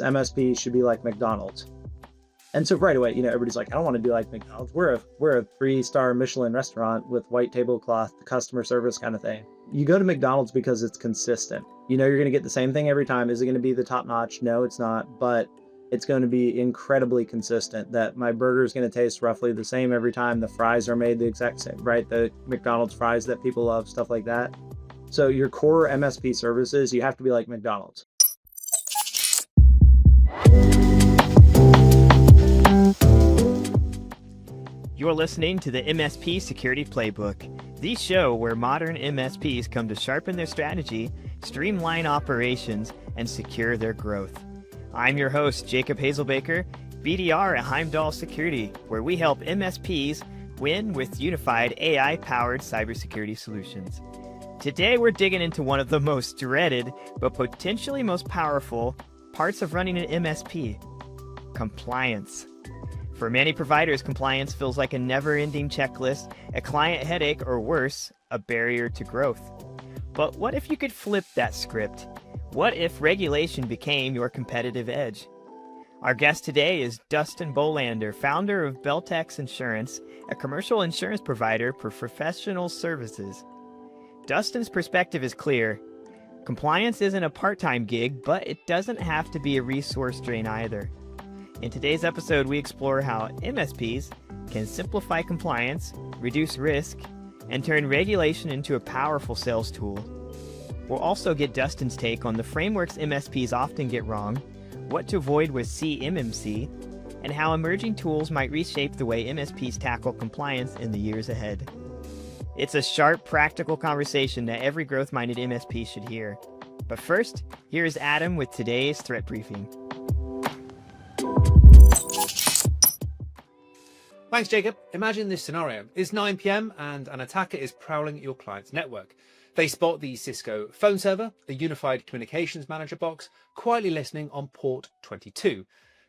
MSP should be like McDonald's. And so right away, everybody's like, I don't want to do like McDonald's. We're a 3-star Michelin restaurant with white tablecloth, customer service kind of thing. You go to McDonald's because it's consistent. You're going to get the same thing every time. Is it going to be the top notch? No, it's not. But it's going to be incredibly consistent that my burger is going to taste roughly the same every time. The fries are made the exact same, right? The McDonald's fries that people love, stuff like that. So your core MSP services, you have to be like McDonald's. You're listening to the MSP Security Playbook, the show where modern MSPs come to sharpen their strategy, streamline operations, and secure their growth. I'm your host, Jacob Hazelbaker, BDR at Heimdal Security, where we help MSPs win with unified AI-powered cybersecurity solutions. Today, we're digging into one of the most dreaded, but potentially most powerful parts of running an MSP: compliance. For many providers, compliance feels like a never-ending checklist, a client headache, or worse, a barrier to growth. But what if you could flip that script? What if regulation became your competitive edge? Our guest today is Dustin Bolander, founder of Beltex Insurance, a commercial insurance provider for professional services. Dustin's perspective is clear. Compliance isn't a part-time gig, but it doesn't have to be a resource drain either. In today's episode, we explore how MSPs can simplify compliance, reduce risk, and turn regulation into a powerful sales tool. We'll also get Dustin's take on the frameworks MSPs often get wrong, what to avoid with CMMC, and how emerging tools might reshape the way MSPs tackle compliance in the years ahead. It's a sharp, practical conversation that every growth-minded MSP should hear. But first, here's Adam with today's threat briefing. Thanks, Jacob. Imagine this scenario. It's 9 p.m. and an attacker is prowling your client's network. They spot the Cisco phone server, a unified communications manager box, quietly listening on port 22.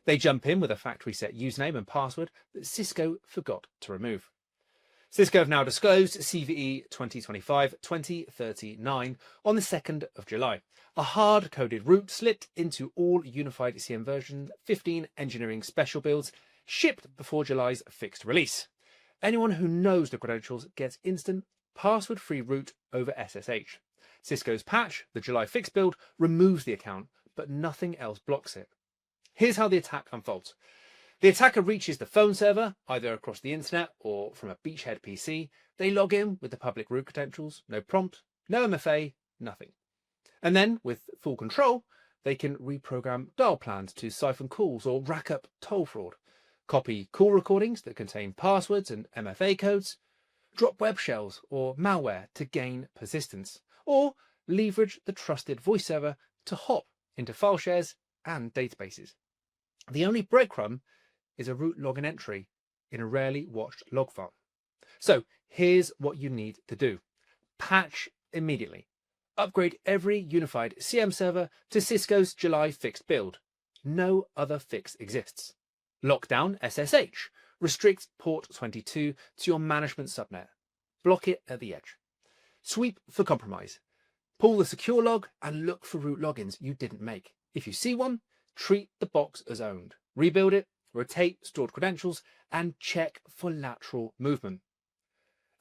They jump in with a factory set username and password that Cisco forgot to remove. Cisco have now disclosed CVE 2025-2039 on the 2nd of July. A hard-coded route slipped into all unified CM version 15 engineering special builds shipped before July's fixed release. Anyone who knows the credentials gets instant password-free route over SSH. Cisco's patch, the July fixed build, removes the account, but nothing else blocks it. Here's how the attack unfolds. The attacker reaches the phone server, either across the internet or from a beachhead PC. They log in with the public root credentials, no prompt, no MFA, nothing. And then, with full control, they can reprogram dial plans to siphon calls or rack up toll fraud. Copy call recordings that contain passwords and MFA codes, drop web shells or malware to gain persistence, or leverage the trusted voice server to hop into file shares and databases. The only breadcrumb is a root login entry in a rarely watched log file. So here's what you need to do. Patch immediately. Upgrade every unified CM server to Cisco's July fixed build. No other fix exists. Lock down SSH. Restrict port 22 to your management subnet. Block it at the edge. Sweep for compromise. Pull the secure log and look for root logins you didn't make. If you see one, treat the box as owned. Rebuild it, rotate stored credentials, and check for lateral movement.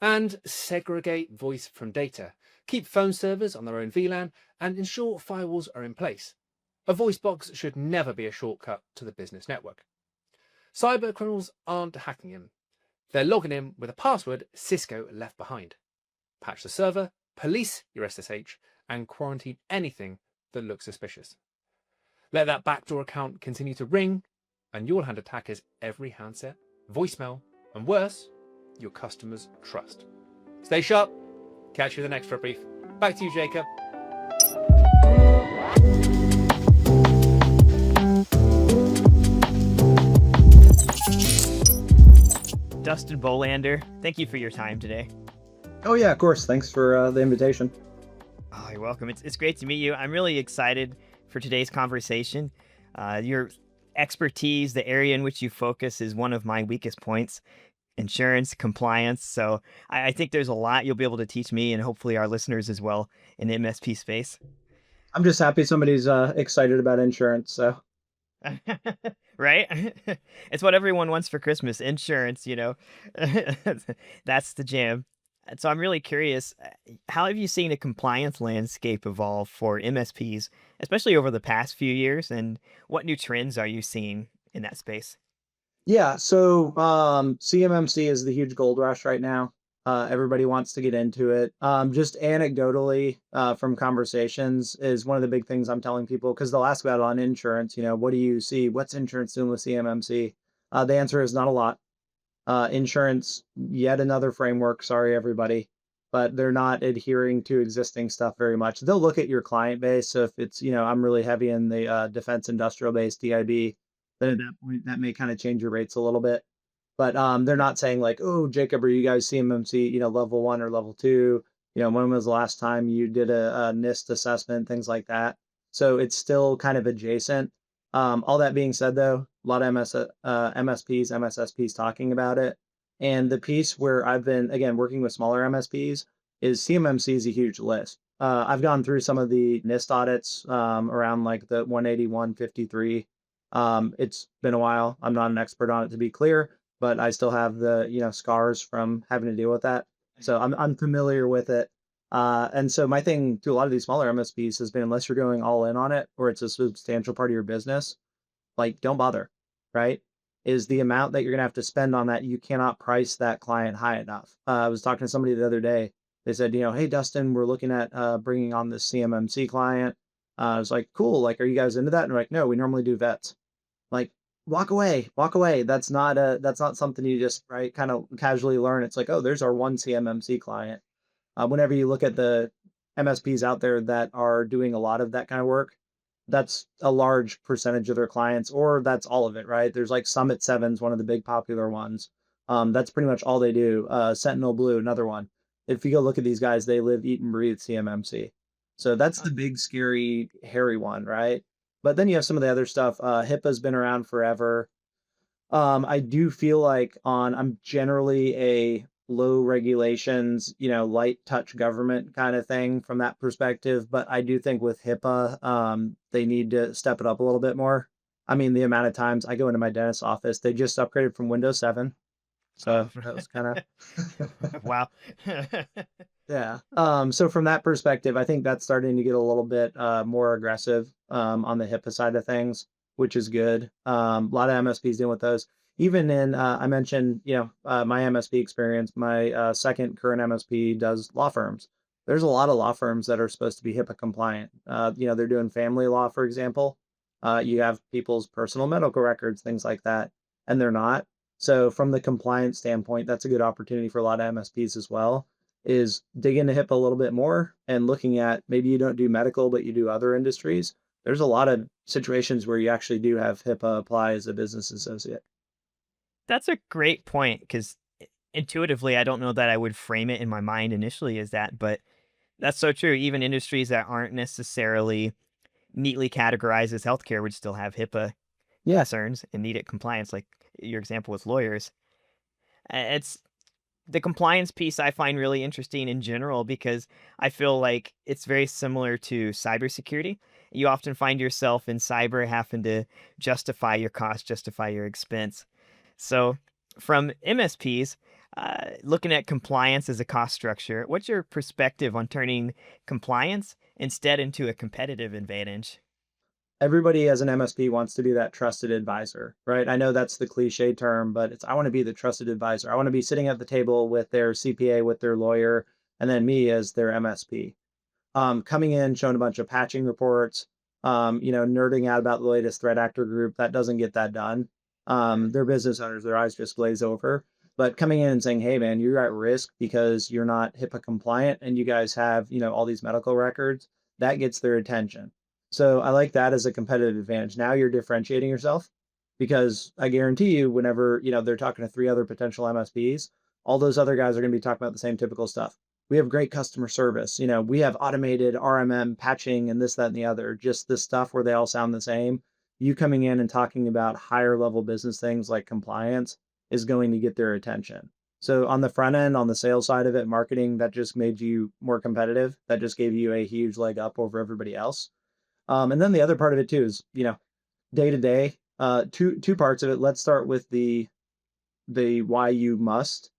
And segregate voice from data. Keep phone servers on their own VLAN and ensure firewalls are in place. A voice box should never be a shortcut to the business network. Cyber criminals aren't hacking in. They're logging in with a password Cisco left behind. Patch the server, police your SSH, and quarantine anything that looks suspicious. Let that backdoor account continue to ring, and you'll hand attackers every handset, voicemail, and worse, your customers' trust. Stay sharp. Catch you in the next threat brief. Back to you, Jacob. Dustin Bolander, thank you for your time today. Oh yeah, of course. Thanks for the invitation. Oh, you're welcome. It's great to meet you. I'm really excited for today's conversation. Your expertise, the area in which you focus, is one of my weakest points: insurance, compliance. So I think there's a lot you'll be able to teach me and hopefully our listeners as well in the MSP space. I'm just happy somebody's excited about insurance. So Right? It's what everyone wants for Christmas, insurance, you know? That's the jam. And so I'm really curious, how have you seen the compliance landscape evolve for MSPs, especially over the past few years, and what new trends are you seeing in that space? Yeah, so CMMC is the huge gold rush right now. Everybody wants to get into it. Just anecdotally, from conversations, is one of the big things I'm telling people because they'll ask about it on insurance. What do you see? What's insurance doing with CMMC? The answer is not a lot. Insurance, yet another framework. Sorry, everybody, but they're not adhering to existing stuff very much. They'll look at your client base. So if it's, I'm really heavy in the defense industrial base, DIB, then at that point, that may kind of change your rates a little bit. But they're not saying like, oh, Jacob, are you guys CMMC, level one or level two? When was the last time you did a NIST assessment, things like that. So it's still kind of adjacent. All that being said, though, a lot of MSPs, MSSPs talking about it. And the piece where I've been, again, working with smaller MSPs is CMMC is a huge list. I've gone through some of the NIST audits around like the 181, 53. It's been a while. I'm not an expert on it, to be clear, but I still have the, scars from having to deal with that. So I'm familiar with it. And so my thing to a lot of these smaller MSPs has been, unless you're going all in on it or it's a substantial part of your business, like don't bother, right? Is the amount that you're gonna have to spend on that, you cannot price that client high enough. I was talking to somebody the other day. They said, hey, Dustin, we're looking at bringing on this CMMC client. I was like, cool. Like, are you guys into that? And they're like, no, we normally do vets. Like, walk away, walk away. That's not something you just right kind of casually learn. It's like, oh, there's our one CMMC client. Whenever you look at the MSPs out there that are doing a lot of that kind of work, that's a large percentage of their clients, or that's all of it, right? There's like Summit Seven's one of the big popular ones. That's pretty much all they do. Sentinel Blue, another one. If you go look at these guys, they live, eat, and breathe CMMC. So that's the big, scary, hairy one, right? But then you have some of the other stuff. HIPAA's been around forever. I do feel like I'm generally a low regulations, light touch government kind of thing from that perspective. But I do think with HIPAA, they need to step it up a little bit more. I mean, the amount of times I go into my dentist's office, they just upgraded from Windows 7. Oh, So that was kind of wow. yeah. So from that perspective, I think that's starting to get a little bit more aggressive on the HIPAA side of things, which is good. A lot of MSPs dealing with those. Even in, I mentioned, my MSP experience. My second current MSP does law firms. There's a lot of law firms that are supposed to be HIPAA compliant. They're doing family law, for example. You have people's personal medical records, things like that, and they're not. So from the compliance standpoint, that's a good opportunity for a lot of MSPs as well, is dig into HIPAA a little bit more and looking at maybe you don't do medical, but you do other industries. There's a lot of situations where you actually do have HIPAA apply as a business associate. That's a great point because intuitively, I don't know that I would frame it in my mind initially as that, but that's so true. Even industries that aren't necessarily neatly categorized as healthcare would still have HIPAA Yeah. concerns and needed compliance, like your example with lawyers. It's the compliance piece I find really interesting in general because I feel like it's very similar to cybersecurity. You often find yourself in cyber having to justify your cost, justify your expense. So, from MSPs, looking at compliance as a cost structure, what's your perspective on turning compliance instead into a competitive advantage? Everybody as an MSP wants to be that trusted advisor, right? I know that's the cliche term, but I want to be the trusted advisor. I want to be sitting at the table with their CPA, with their lawyer, and then me as their MSP. Coming in, showing a bunch of patching reports, nerding out about the latest threat actor group, that doesn't get that done. They're business owners, their eyes just glaze over. But coming in and saying, hey man, you're at risk because you're not HIPAA compliant and you guys have, all these medical records, that gets their attention. So I like that as a competitive advantage. Now you're differentiating yourself because I guarantee you, whenever, they're talking to three other potential MSPs, all those other guys are going to be talking about the same typical stuff. We have great customer service. We have automated RMM patching and this, that, and the other, just this stuff where they all sound the same. You coming in and talking about higher level business things like compliance is going to get their attention. So on the front end, on the sales side of it, marketing, that just made you more competitive. That just gave you a huge leg up over everybody else. And then the other part of it too is, day to day. Two parts of it. Let's start with the why you must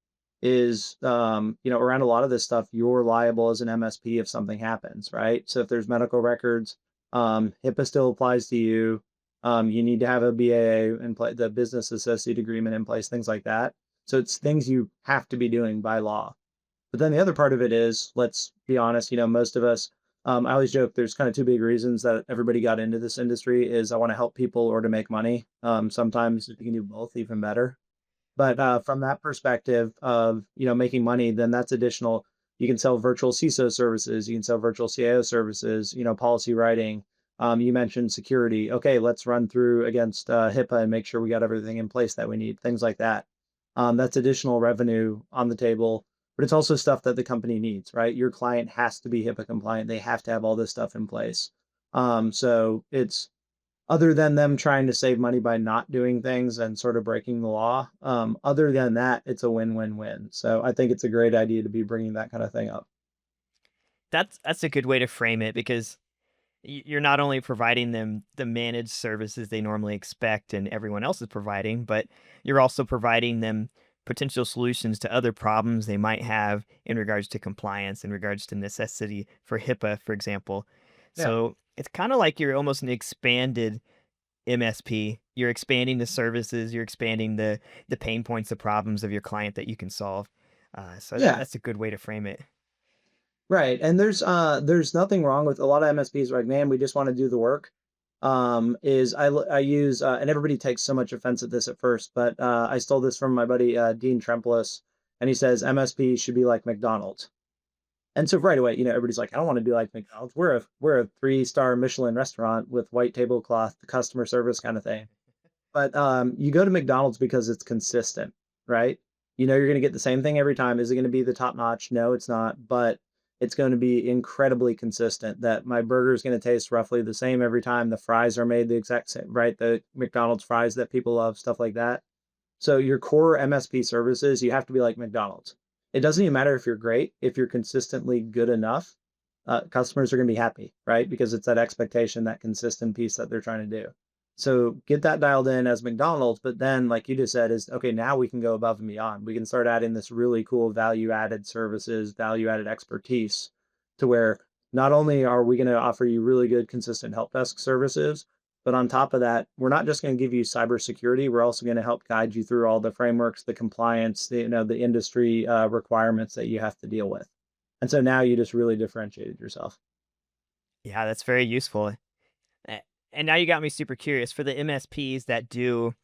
is around a lot of this stuff you're liable as an MSP if something happens, right? So if there's medical records, HIPAA still applies to you. You need to have a BAA in place, the business associate agreement in place, things like that. So it's things you have to be doing by law. But then the other part of it is, let's be honest, most of us, I always joke there's kind of two big reasons that everybody got into this industry is I want to help people or to make money. Sometimes if you can do both, even better. But from that perspective of making money, then that's additional. You can sell virtual CISO services, you can sell virtual CIO services, policy writing. You mentioned security. Okay, let's run through against HIPAA and make sure we got everything in place that we need. Things like that. That's additional revenue on the table, but it's also stuff that the company needs, right? Your client has to be HIPAA compliant. They have to have all this stuff in place. So it's other than them trying to save money by not doing things and sort of breaking the law. Other than that, it's a win-win-win. So I think it's a great idea to be bringing that kind of thing up. That's a good way to frame it because you're not only providing them the managed services they normally expect and everyone else is providing, but you're also providing them potential solutions to other problems they might have in regards to compliance, in regards to necessity for HIPAA, for example. Yeah. So it's kind of like you're almost an expanded MSP. You're expanding the services, you're expanding the pain points, the problems of your client that you can solve. So Yeah. that's a good way to frame it. Right. And there's nothing wrong with a lot of MSPs are like, man, we just want to do the work. I use and everybody takes so much offense at this at first, but I stole this from my buddy Dean Trempelis, and he says MSP should be like McDonald's. And so right away, everybody's like, I don't want to be like McDonald's. We're a 3-star Michelin restaurant with white tablecloth, the customer service kind of thing. But you go to McDonald's because it's consistent, right? You're going to get the same thing every time. Is it going to be the top notch? No, it's not. But it's going to be incredibly consistent that my burger is going to taste roughly the same every time. The fries are made the exact same, right? The McDonald's fries that people love, stuff like that. So your core MSP services, you have to be like McDonald's. It doesn't even matter if you're great, if you're consistently good enough, customers are going to be happy, right? Because it's that expectation, that consistent piece that they're trying to do. So get that dialed in as McDonald's, but then like you just said is, okay, now we can go above and beyond. We can start adding this really cool value added services, value added expertise to where not only are we going to offer you really good, consistent help desk services, but on top of that, we're not just going to give you cybersecurity. We're also going to help guide you through all the frameworks, the compliance, the industry requirements that you have to deal with. And so now you just really differentiated yourself. Yeah, that's very useful. And now you got me super curious for the MSPs that do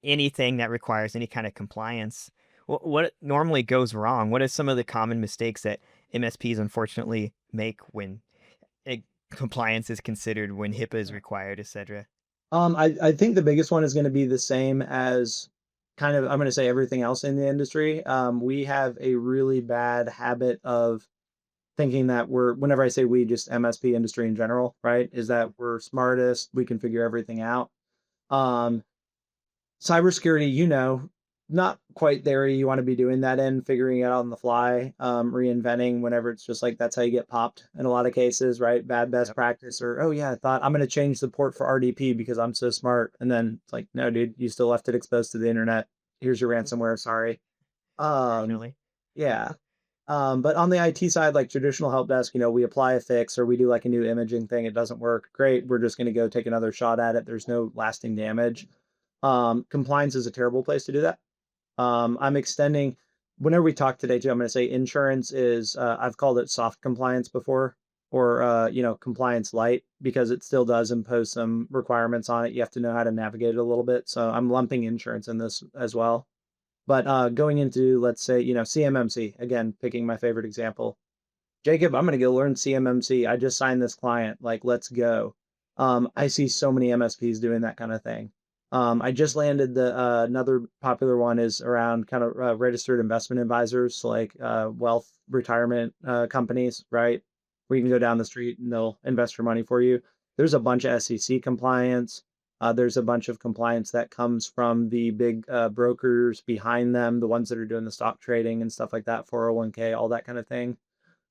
anything that requires any kind of compliance. What normally goes wrong? What are some of the common mistakes that MSPs unfortunately make when compliance is considered, when HIPAA is required, etc.? I think the biggest one is going to be the same as kind of, I'm going to say everything else in the industry. We have a really bad habit of thinking that whenever I say we, just MSP industry in general, right, is that we're smartest, we can figure everything out. Um, Cybersecurity, not quite there. You want to be doing that in figuring it out on the fly, reinventing whenever it's just like that's how you get popped in a lot of cases, right? Bad best practice, or oh yeah, I thought I'm going to change the port for RDP because I'm so smart, and then it's like, no, dude, you still left it exposed to the internet. Here's your ransomware. Sorry. Um, Unfortunately. yeah. But on the IT side, like traditional help desk, we apply a fix or we do like a new imaging thing. It doesn't work. Great. We're just going to go take another shot at it. There's no lasting damage. Compliance is a terrible place to do that. I'm extending, whenever we talk today too, I'm going to say insurance is, I've called it soft compliance before, or, compliance light, because it still does impose some requirements on it. You have to know how to navigate it a little bit. So I'm lumping insurance in this as well. But going into, let's say, CMMC, again, picking my favorite example. Jacob, I'm going to go learn CMMC. I just signed this client. Like, let's go. I see so many MSPs doing that kind of thing. I just landed another popular one is around kind of registered investment advisors, so like wealth retirement companies, right? Where you can go down the street and they'll invest your money for you. There's a bunch of SEC compliance. There's a bunch of compliance that comes from the big brokers behind them, the ones that are doing the stock trading and stuff like that, 401k, all that kind of thing.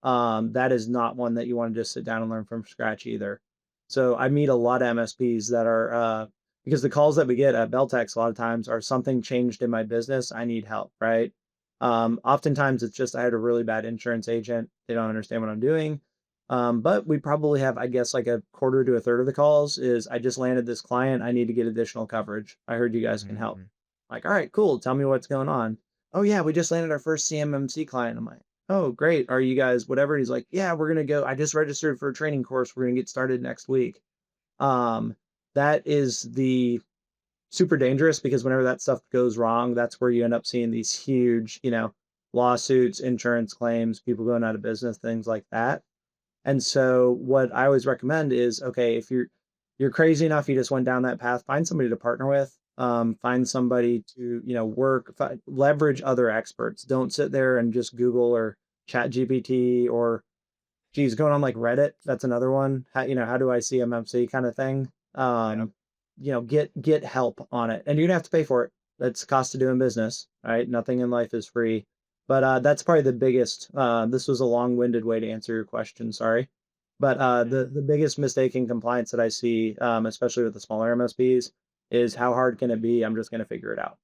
That is not one that you want to just sit down and learn from scratch either. So I meet a lot of MSPs that are because the calls that we get at Beltex a lot of times are something changed in my business. I need help, right? Oftentimes it's just I had a really bad insurance agent. They don't understand what I'm doing. But we probably have, I guess, like a quarter to a third of the calls is I just landed this client. I need to get additional coverage. I heard you guys can help. Mm. Like, all right, cool. Tell me what's going on. Oh yeah, we just landed our first CMMC client. I'm like, oh great. Are you guys whatever? He's like, yeah, we're gonna go. I just registered for a training course. We're gonna get started next week. Um, that is the super dangerous because whenever that stuff goes wrong, that's where you end up seeing these huge, lawsuits, insurance claims, people going out of business, things like that. And so what I always recommend is, okay, if you're crazy enough, you just went down that path, find somebody to partner with, find somebody to, leverage other experts. Don't sit there and just Google or chat GPT or geez, going on like Reddit. That's another one. How do I see MMC kind of thing. Get help on it and you're gonna have to pay for it. That's the cost of doing business, right? Nothing in life is free. But that's probably the biggest. This was a long-winded way to answer your question. Sorry, but the biggest mistake in compliance that I see, especially with the smaller MSPs, is how hard can it be? I'm just going to figure it out.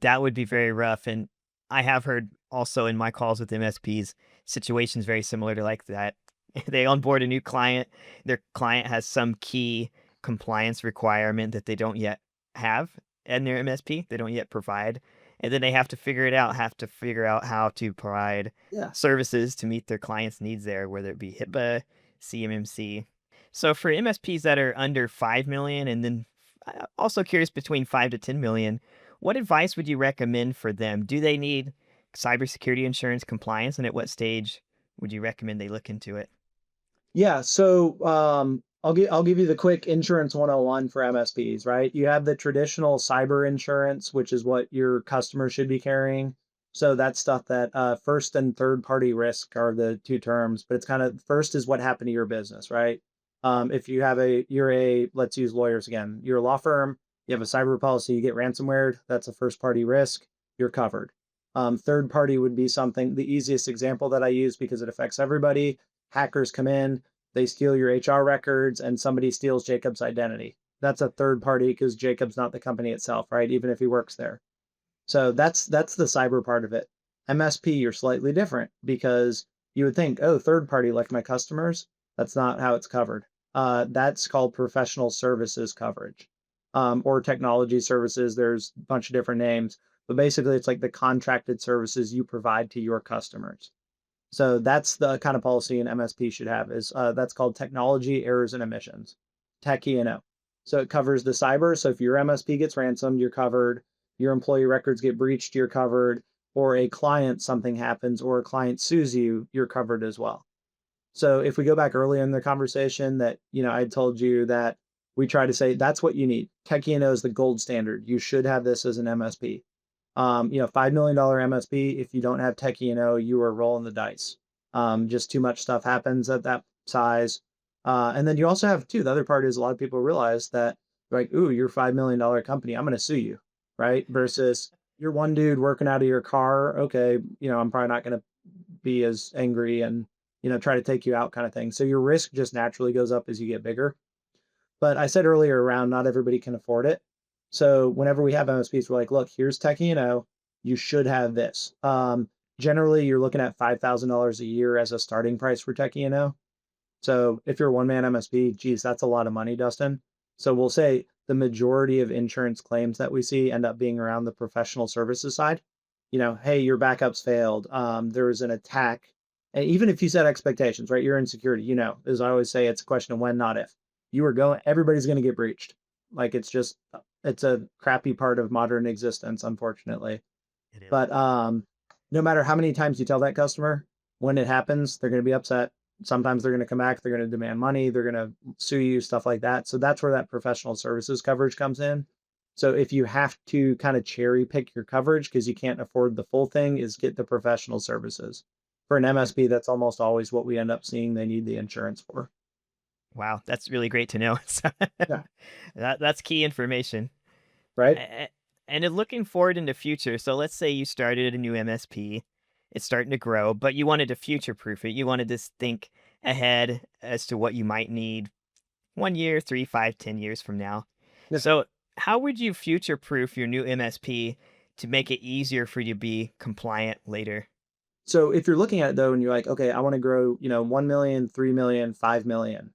That would be very rough. And I have heard also in my calls with MSPs, situations very similar to like that. They onboard a new client, their client has some key compliance requirement that they don't yet have in their MSP, they don't yet provide. And then they have to figure it out, have to figure out how to provide Yeah. services to meet their clients' needs there, whether it be HIPAA, CMMC. So for MSPs that are under 5 million and then also curious between 5 to 10 million, what advice would you recommend for them? Do they need cybersecurity insurance compliance, and at what stage would you recommend they look into it? Yeah, so I'll give you the quick insurance 101 for MSPs, right? You have the traditional cyber insurance, which is what your customer should be carrying. So that's stuff that first and third party risk are the two terms, but it's kind of first is what happened to your business, right? If let's use lawyers again. You're a law firm, you have a cyber policy, you get ransomware, that's a first party risk, you're covered. Third party would be something, the easiest example that I use because it affects everybody. Hackers come in, they steal your HR records, and somebody steals Jacob's identity. That's a third party because Jacob's not the company itself, right? Even if he works there. So that's the cyber part of it. MSP, you're slightly different because you would think, oh, third party like my customers. That's not how it's covered. That's called professional services coverage, or technology services. There's a bunch of different names, but basically it's like the contracted services you provide to your customers. So that's the kind of policy an MSP should have is that's called technology errors and omissions, tech E&O. So it covers the cyber. So if your MSP gets ransomed, you're covered. Your employee records get breached, you're covered. Or a client, something happens, or a client sues you, you're covered as well. So if we go back earlier in the conversation that, I told you that we try to say that's what you need. Tech E&O is the gold standard. You should have this as an MSP. $5 million MSP, if you don't have tech E&O, you are rolling the dice. Just too much stuff happens at that size. And then you also have the other part is a lot of people realize that like, ooh, you're $5 million company, I'm going to sue you, right? Versus you're one dude working out of your car. Okay, I'm probably not going to be as angry and, try to take you out kind of thing. So your risk just naturally goes up as you get bigger. But I said earlier around not everybody can afford it. So whenever we have MSPs, we're like, look, here's tech E&O, you should have this. Generally, you're looking at $5,000 a year as a starting price for tech E&O. So if you're a one-man MSP, geez, that's a lot of money, Dustin. So we'll say the majority of insurance claims that we see end up being around the professional services side. Hey, your backups failed. There was an attack. And even if you set expectations, right, you're in security, as I always say, it's a question of when, not if. Everybody's going to get breached. Like it's a crappy part of modern existence, unfortunately. It is. But no matter how many times you tell that customer, when it happens, they're going to be upset. Sometimes they're going to come back, they're going to demand money, they're going to sue you, stuff like that. So that's where that professional services coverage comes in. So if you have to kind of cherry pick your coverage because you can't afford the full thing, is get the professional services. For an MSP, that's almost always what we end up seeing they need the insurance for. Wow, that's really great to know. So Yeah. that's key information. Right? And then looking forward in the future, so let's say you started a new MSP, it's starting to grow, but you wanted to future proof it. You wanted to think ahead as to what you might need 1 year, 3, 5, 10 years from now. So, how would you future proof your new MSP to make it easier for you to be compliant later? So if you're looking at it though, and you're like, okay, I want to grow, 1 million, 3 million, 5 million,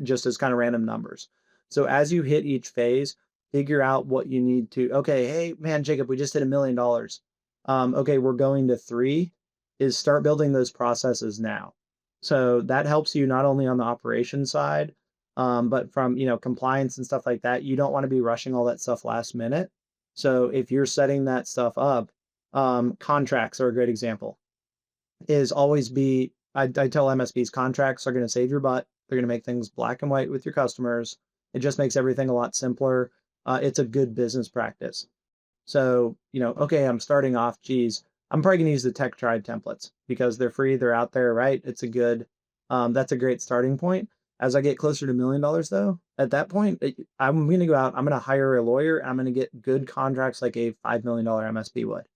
just as kind of random numbers. So as you hit each phase, figure out what you need to, okay, hey man, Jacob, we just hit $1 million. Okay, we're going to 3, is start building those processes now. So that helps you not only on the operation side, but from, compliance and stuff like that. You don't want to be rushing all that stuff last minute. So if you're setting that stuff up, contracts are a great example. Is always be I tell MSPs contracts are going to save your butt. They're going to make things black and white with your customers. It just makes everything a lot simpler. It's a good business practice. So, okay, I'm starting off, geez, I'm probably gonna use the Tech Tribe templates because they're free, they're out there, right? That's a great starting point. As I get closer to $1 million though, at that point, I'm gonna go out, I'm gonna hire a lawyer, and I'm gonna get good contracts like a $5 million MSP would.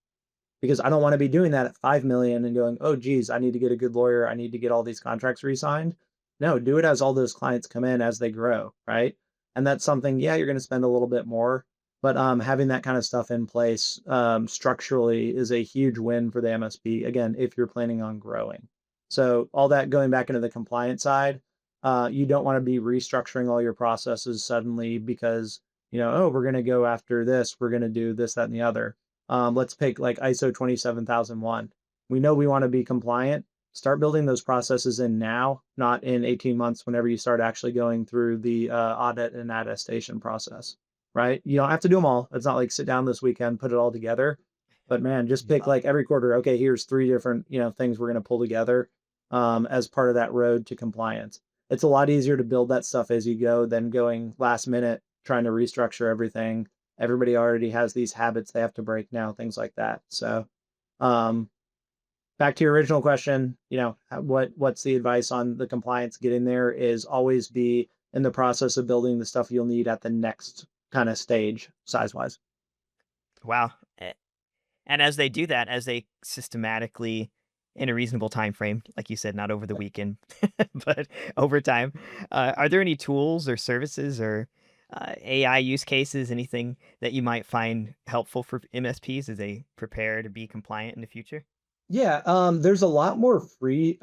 Because I don't want to be doing that at 5 million and going, oh, geez, I need to get a good lawyer. I need to get all these contracts re-signed. No, do it as all those clients come in as they grow, right? And that's something, yeah, you're going to spend a little bit more, but having that kind of stuff in place structurally is a huge win for the MSP. Again, if you're planning on growing. So all that going back into the compliance side, you don't want to be restructuring all your processes suddenly because, oh, we're going to go after this. We're going to do this, that, and the other. Let's pick like ISO 27001. We know we want to be compliant. Start building those processes in now, not in 18 months whenever you start actually going through the audit and attestation process, right? You don't have to do them all. It's not like sit down this weekend, put it all together. But man, just pick like every quarter, okay, here's 3 different, things we're going to pull together as part of that road to compliance. It's a lot easier to build that stuff as you go than going last minute, trying to restructure everything. Everybody already has these habits they have to break now, things like that. So, back to your original question, what's the advice on the compliance getting there is always be in the process of building the stuff you'll need at the next kind of stage size wise. Wow. And as they do that, as they systematically in a reasonable time frame, like you said, not over the weekend, but over time, are there any tools or services or AI use cases, anything that you might find helpful for MSPs as they prepare to be compliant in the future? Yeah, there's a lot more free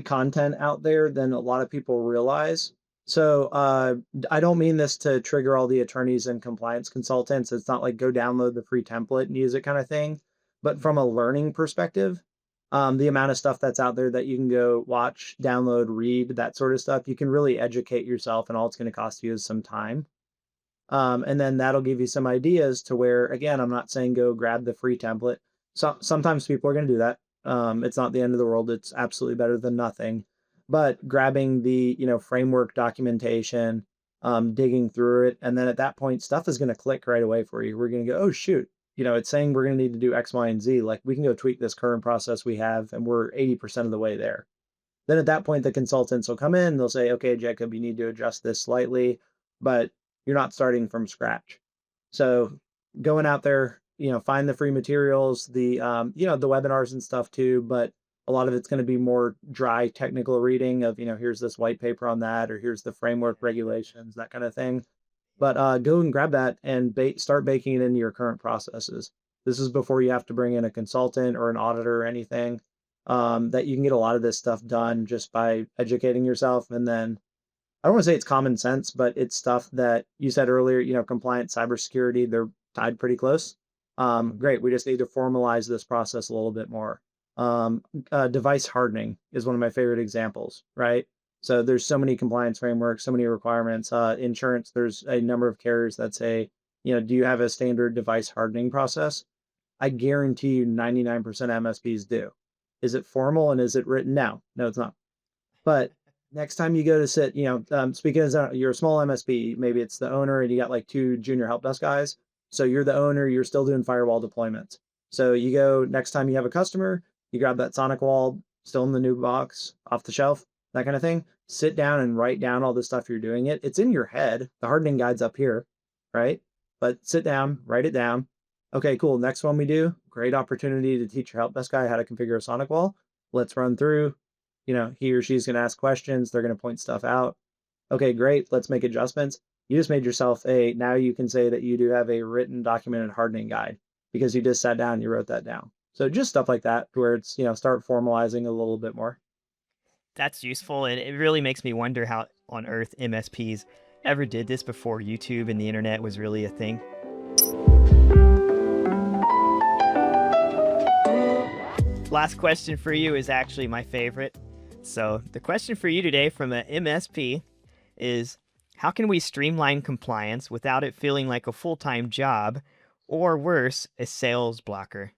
content out there than a lot of people realize. So I don't mean this to trigger all the attorneys and compliance consultants. It's not like go download the free template and use it kind of thing. But from a learning perspective, the amount of stuff that's out there that you can go watch, download, read, that sort of stuff, you can really educate yourself, and all it's going to cost you is some time. And then that'll give you some ideas to where, again, I'm not saying go grab the free template. So sometimes people are going to do that. It's not the end of the world. It's absolutely better than nothing. But grabbing the, framework documentation, digging through it, and then at that point, stuff is going to click right away for you. We're going to go, oh shoot, it's saying we're going to need to do X, Y, and Z. Like we can go tweak this current process we have, and we're 80% of the way there. Then at that point, the consultants will come in, they'll say, okay, Jacob, you need to adjust this slightly, but you're not starting from scratch. So going out there, find the free materials, the webinars and stuff too, but a lot of it's going to be more dry technical reading of, here's this white paper on that, or here's the framework regulations, that kind of thing. But go and grab that and start baking it into your current processes. This is before you have to bring in a consultant or an auditor or anything. That you can get a lot of this stuff done just by educating yourself. And then I don't want to say it's common sense, but it's stuff that you said earlier, compliance, cybersecurity, they're tied pretty close. Great. We just need to formalize this process a little bit more. Device hardening is one of my favorite examples, right? So there's so many compliance frameworks, so many requirements. Insurance, there's a number of carriers that say, do you have a standard device hardening process? I guarantee you 99% MSPs do. Is it formal and is it written? No, it's not. But next time you go to sit, speaking as you're a small MSP, maybe it's the owner and you got like 2 junior help desk guys. So you're the owner, you're still doing firewall deployments. So you go next time you have a customer, you grab that Sonic wall, still in the new box, off the shelf, that kind of thing. Sit down and write down all the stuff you're doing. It's in your head. The hardening guide's up here, right? But sit down, write it down. Okay, cool. Next one we do, great opportunity to teach your help desk guy how to configure a Sonic wall. Let's run through. He or she's going to ask questions. They're going to point stuff out. Okay, great. Let's make adjustments. You just made yourself now you can say that you do have a written documented hardening guide because you just sat down and you wrote that down. So just stuff like that where it's, start formalizing a little bit more. That's useful, and it really makes me wonder how on earth MSPs ever did this before YouTube and the internet was really a thing. Last question for you is actually my favorite. So the question for you today from an MSP is, how can we streamline compliance without it feeling like a full-time job, or worse, a sales blocker?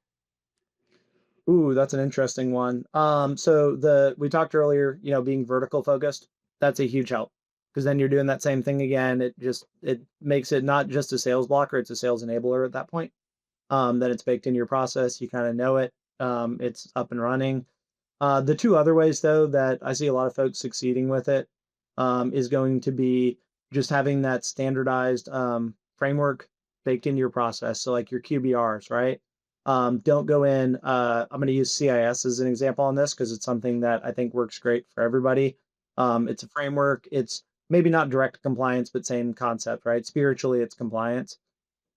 Ooh, that's an interesting one. We talked earlier, being vertical focused, that's a huge help because then you're doing that same thing again. It makes it not just a sales blocker, it's a sales enabler at that point. That it's baked into your process, you kind of know it. It's up and running. The two other ways though that I see a lot of folks succeeding with it is going to be just having that standardized framework baked into your process. So like your QBRs, right? Don't go in. I'm going to use CIS as an example on this because it's something that I think works great for everybody. It's a framework. It's maybe not direct compliance, but same concept, right? Spiritually, it's compliance.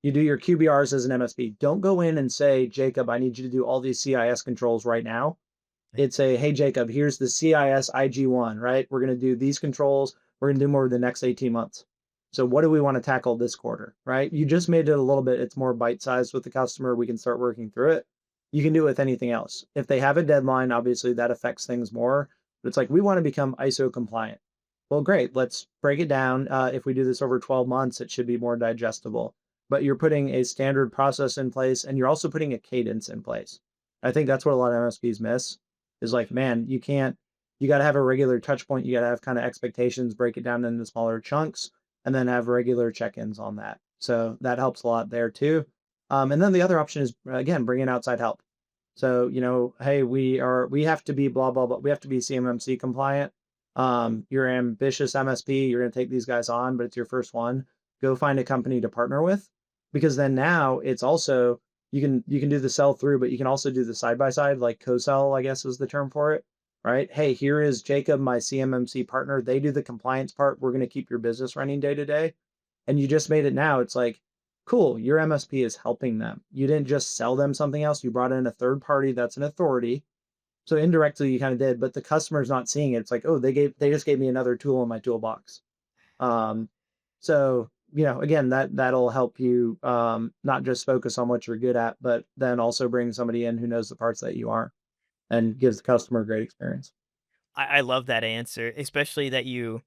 You do your QBRs as an MSP. Don't go in and say, Jacob, I need you to do all these CIS controls right now. It's a, hey, Jacob, here's the CIS IG1, right? We're going to do these controls. We're going to do more over the next 18 months. So what do we want to tackle this quarter, right? You just made it a little bit, it's more bite-sized with the customer. We can start working through it. You can do it with anything else. If they have a deadline, obviously that affects things more. But it's like, we want to become ISO compliant. Well, great. Let's break it down. If we do this over 12 months, it should be more digestible. But you're putting a standard process in place and you're also putting a cadence in place. I think that's what a lot of MSPs miss is like, man, you got to have a regular touch point. You got to have kind of expectations, break it down into smaller chunks, and then have regular check-ins on that. So that helps a lot there too. And then the other option is, again, bring in outside help. So, hey, we have to be blah, blah, blah. We have to be CMMC compliant. You're an ambitious MSP. You're going to take these guys on, but it's your first one. Go find a company to partner with, because then now it's also, you can do the sell through, but you can also do the side by side, like co-sell, I guess is the term for it, right? Hey, here is Jacob, my CMMC partner. They do the compliance part. We're going to keep your business running day to day. And you just made it now. It's like, cool, your MSP is helping them. You didn't just sell them something else. You brought in a third party that's an authority. So indirectly you kind of did, but the customer's not seeing it. It's like, oh, they just gave me another tool in my toolbox. So again, that'll help you not just focus on what you're good at, but then also bring somebody in who knows the parts that you aren't and gives the customer a great experience. I love that answer, especially that you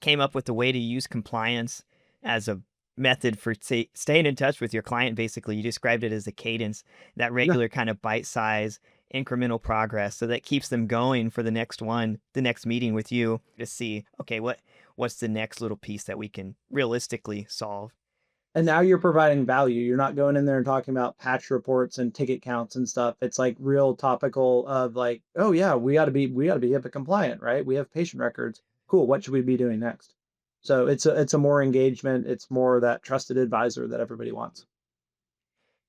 came up with the way to use compliance as a method for staying in touch with your client. Basically, you described it as a cadence, that regular kind of bite size incremental progress. So that keeps them going for the next meeting with you to see, okay, what's the next little piece that we can realistically solve. And now you're providing value. You're not going in there and talking about patch reports and ticket counts and stuff. It's like real topical of like, oh yeah, we got to be HIPAA compliant, right? We have patient records. Cool. What should we be doing next? So it's a more engagement. It's more that trusted advisor that everybody wants.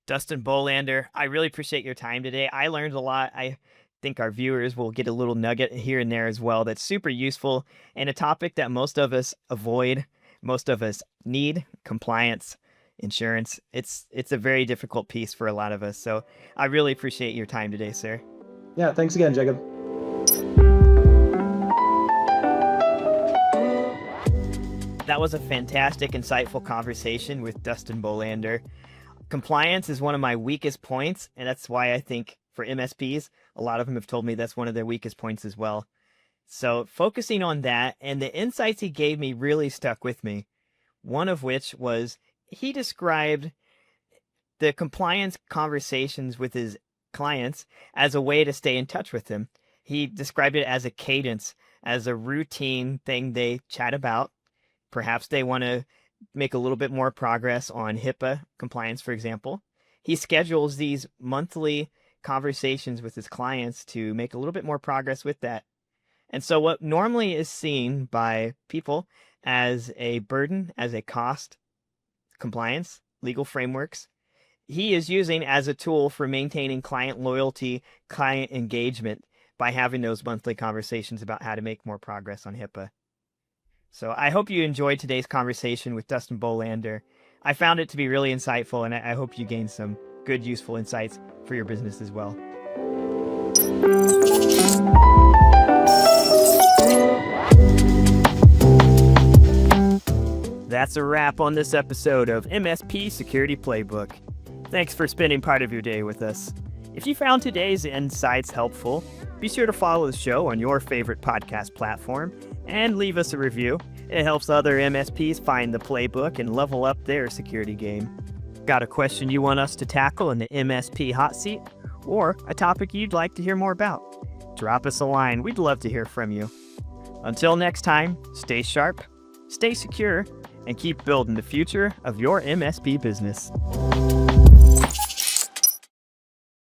Dustin Bolander, I really appreciate your time today. I learned a lot. I think our viewers will get a little nugget here and there as well that's super useful, and a topic that most of us avoid, most of us need: compliance, insurance. It's a very difficult piece for a lot of us. So I really appreciate your time today, sir. Yeah, thanks again, Jacob. That was a fantastic, insightful conversation with Dustin Bolander. Compliance is one of my weakest points, and that's why I think for MSPs, a lot of them have told me that's one of their weakest points as well. So focusing on that, and the insights he gave me really stuck with me. One of which was he described the compliance conversations with his clients as a way to stay in touch with them. He described it as a cadence, as a routine thing they chat about. Perhaps they want to make a little bit more progress on HIPAA compliance, for example. He schedules these monthly conversations with his clients to make a little bit more progress with that. And so what normally is seen by people as a burden, as a cost, compliance, legal frameworks, he is using as a tool for maintaining client loyalty, client engagement by having those monthly conversations about how to make more progress on HIPAA. So I hope you enjoyed today's conversation with Dustin Bolander. I found it to be really insightful, and I hope you gained some good, useful insights for your business as well. That's a wrap on this episode of MSP Security Playbook. Thanks for spending part of your day with us. If you found today's insights helpful, be sure to follow the show on your favorite podcast platform and leave us a review. It helps other MSPs find the playbook and level up their security game. Got a question you want us to tackle in the MSP hot seat? Or a topic you'd like to hear more about? Drop us a line. We'd love to hear from you. Until next time, stay sharp, stay secure, and keep building the future of your MSP business.